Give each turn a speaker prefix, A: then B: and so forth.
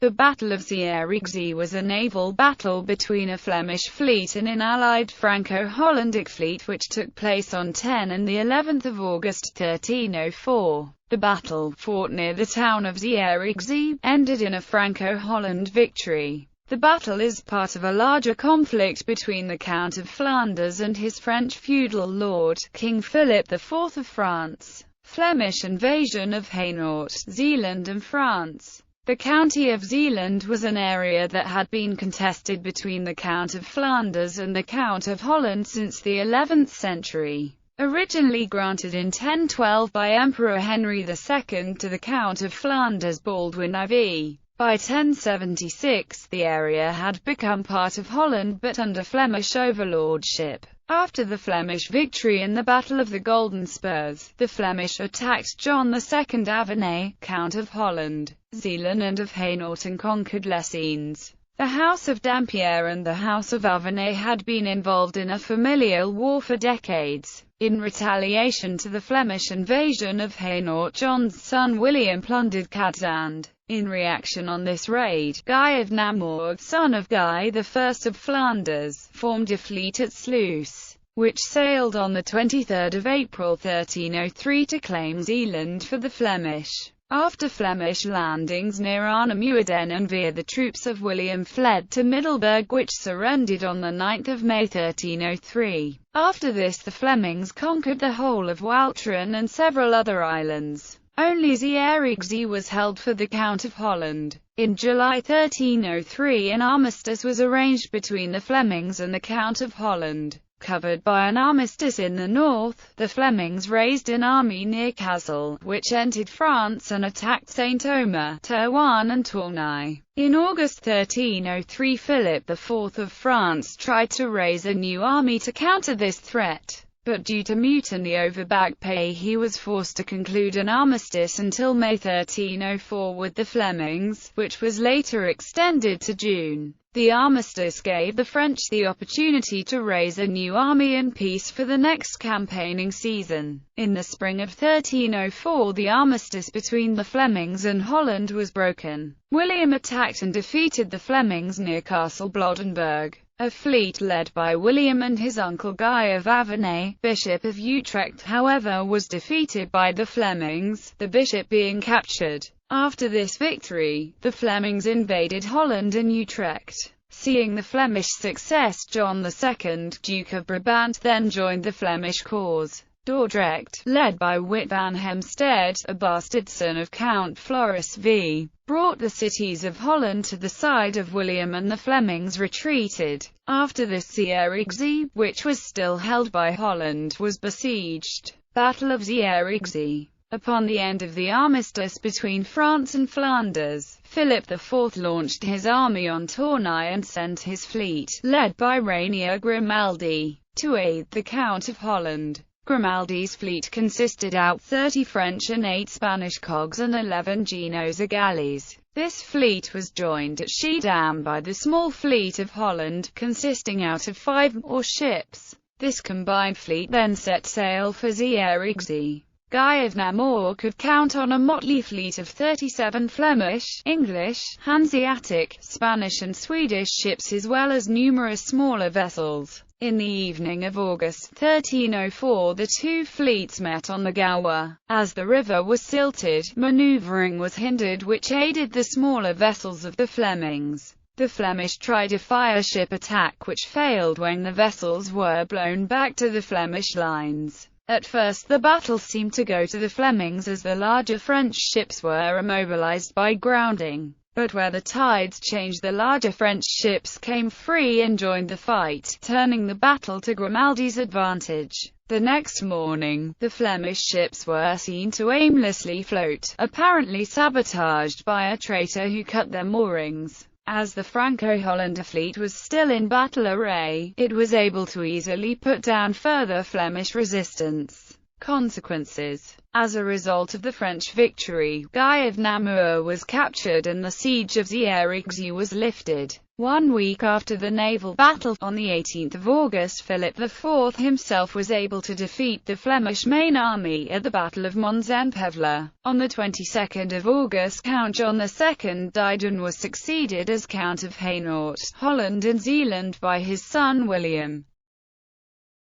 A: The Battle of Zierikzee was a naval battle between a Flemish fleet and an allied Franco-Hollandic fleet which took place on 10 and the 11th of August 1304. The battle, fought near the town of Zierikzee, ended in a Franco-Holland victory. The battle is part of a larger conflict between the Count of Flanders and his French feudal lord, King Philip IV of France. Flemish invasion of Hainaut, Zeeland and France. The county of Zeeland was an area that had been contested between the Count of Flanders and the Count of Holland since the 11th century. Originally granted in 1012 by Emperor Henry II to the Count of Flanders Baldwin IV. By 1076, the area had become part of Holland but under Flemish overlordship. After the Flemish victory in the Battle of the Golden Spurs, the Flemish attacked John II Avenay, Count of Holland, Zeeland and of Hainaut and conquered Lessines. The House of Dampierre and the House of Avenay had been involved in a familial war for decades. In retaliation to the Flemish invasion of Hainaut, John's son William plundered Cadzand. In reaction on this raid, Guy of Namur, son of Guy I of Flanders, formed a fleet at Sluis, which sailed on 23 April 1303 to claim Zeeland for the Flemish. After Flemish landings near Arnhem-Uiden and Veer, the troops of William fled to Middelburg, which surrendered on 9 May 1303. After this the Flemings conquered the whole of Walcheren and several other islands. Only Zierikzee was held for the Count of Holland. In July 1303 an armistice was arranged between the Flemings and the Count of Holland. Covered by an armistice in the north, the Flemings raised an army near Kassel, which entered France and attacked Saint-Omer, Terrouan and Tournai. In August 1303 Philip IV of France tried to raise a new army to counter this threat. But due to mutiny over back pay he was forced to conclude an armistice until May 1304 with the Flemings, which was later extended to June. The armistice gave the French the opportunity to raise a new army in peace for the next campaigning season. In the spring of 1304 the armistice between the Flemings and Holland was broken. William attacked and defeated the Flemings near Castle Blodenberg. A fleet led by William and his uncle Guy of Avenay, Bishop of Utrecht, however, was defeated by the Flemings, the bishop being captured. After this victory, the Flemings invaded Holland and Utrecht. Seeing the Flemish success, John II, Duke of Brabant, then joined the Flemish cause. Dordrecht, led by Wit van Hemstead, a bastard son of Count Floris V, brought the cities of Holland to the side of William and the Flemings retreated. After this Zierikzee, which was still held by Holland, was besieged. Battle of Zierikzee. Upon the end of the armistice between France and Flanders, Philip IV launched his army on Tournai and sent his fleet, led by Rainier Grimaldi, to aid the Count of Holland. Grimaldi's fleet consisted out 30 French and 8 Spanish cogs and 11 Genoese galleys. This fleet was joined at Schiedam by the small fleet of Holland, consisting out of 5 more ships. This combined fleet then set sail for Zierikzee. Guy of Namur could count on a motley fleet of 37 Flemish, English, Hanseatic, Spanish and Swedish ships as well as numerous smaller vessels. In the evening of August 1304 the two fleets met on the Gauwe. As the river was silted, manoeuvring was hindered, which aided the smaller vessels of the Flemings. The Flemish tried a fire-ship attack which failed when the vessels were blown back to the Flemish lines. At first the battle seemed to go to the Flemings as the larger French ships were immobilized by grounding. But where the tides changed, the larger French ships came free and joined the fight, turning the battle to Grimaldi's advantage. The next morning, the Flemish ships were seen to aimlessly float, apparently sabotaged by a traitor who cut their moorings. As the Franco-Holland fleet was still in battle array, it was able to easily put down further Flemish resistance. Consequences. As a result of the French victory, Guy of Namur was captured and the siege of Zierikzee was lifted. 1 week after the naval battle, on the 18th of August, Philip IV himself was able to defeat the Flemish main army at the Battle of Mons en Pevela. On the 22nd of August, Count John II died and was succeeded as Count of Hainaut, Holland and Zeeland by his son William.